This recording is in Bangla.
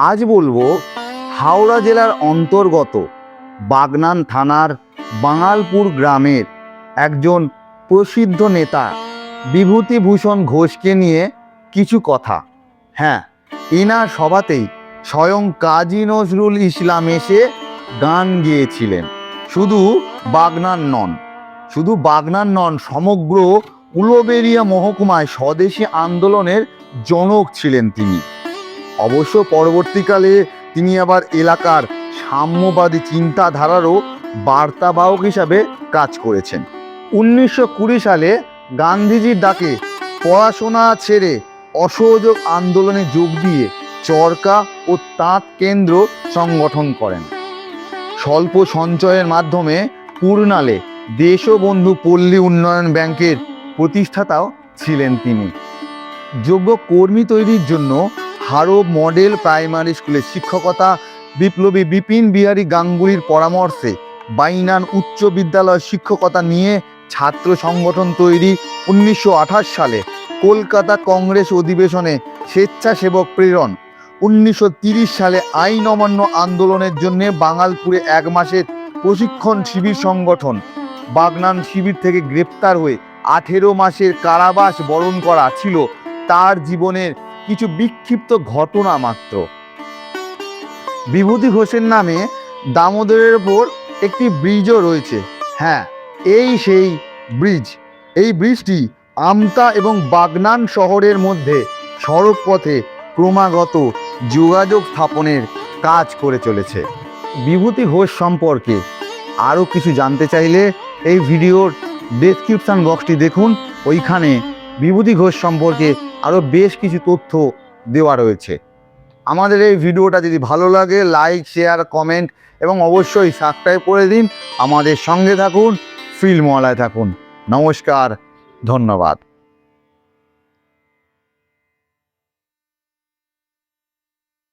আজ বলবো হাওড়া জেলার অন্তর্গত বাগনান থানার বাঙালপুর গ্রামের একজন প্রসিদ্ধ নেতা বিভূতিভূষণ ঘোষকে নিয়ে কিছু কথা। হ্যাঁ, এনার সভাতেই স্বয়ং কাজী নজরুল ইসলাম এসে গান গেয়েছিলেন। শুধু বাগনান নন, সমগ্র উলুবেড়িয়া মহকুমায় স্বদেশী আন্দোলনের জনক ছিলেন তিনি। অবশ্য পরবর্তীকালে তিনি আবার এলাকার সাম্যবাদী চিন্তাধারারও বার্তাবাহক হিসাবে কাজ করেছেন। 1920 সালে গান্ধীজির ডাকে পড়াশোনা ছেড়ে অসহযোগ আন্দোলনে যোগ দিয়ে চরকা ও তাঁত কেন্দ্র সংগঠন করেন। স্বল্প সঞ্চয়ের মাধ্যমে পূর্ণালে দেশবন্ধু পল্লী উন্নয়ন ব্যাংকের প্রতিষ্ঠাতাও ছিলেন তিনি। যোগ্য কর্মী তৈরির জন্য হাড়ো মডেল প্রাইমারি স্কুলে শিক্ষকতা, বিপ্লবী বিপিন বিহারী গাঙ্গুলির পরামর্শে বাইনান উচ্চ বিদ্যালয় শিক্ষকতা নিয়ে ছাত্র সংগঠন তৈরি। 1928 সালে কলকাতা কংগ্রেস অধিবেশনে স্বেচ্ছাসেবক প্রেরণ। 1930 সালে আইন অমান্য আন্দোলনের জন্য বাঙালপুরে 1 মাসের প্রশিক্ষণ শিবির সংগঠন। বাগনান শিবির থেকে গ্রেপ্তার হয়ে 18 মাসের কারাবাস বরণ করা ছিল তার জীবনের কিছু বিক্ষিপ্ত ঘটনা মাত্র। বিভূতি ঘোষের নামে দামোদরের ওপর একটি ব্রিজও রয়েছে। হ্যাঁ, এই সেই ব্রিজ। এই ব্রিজটি আমতা এবং বাগনান শহরের মধ্যে সড়ক পথে ক্রমাগত যোগাযোগ স্থাপনের কাজ করে চলেছে। বিভূতি ঘোষ সম্পর্কে আরও কিছু জানতে চাইলে এই ভিডিওর ডেসক্রিপশন বক্সটি দেখুন। ওইখানে বিভূতি ঘোষ সম্পর্কে আরও বেশ কিছু তথ্য দেওয়া রয়েছে। আমাদের এই ভিডিওটা যদি ভালো লাগে, লাইক, শেয়ার, কমেন্ট এবং অবশ্যই সাবস্ক্রাইব করে দিন। আমাদের সঙ্গে থাকুন, ফিল্মওয়ালায় থাকুন। নমস্কার, ধন্যবাদ।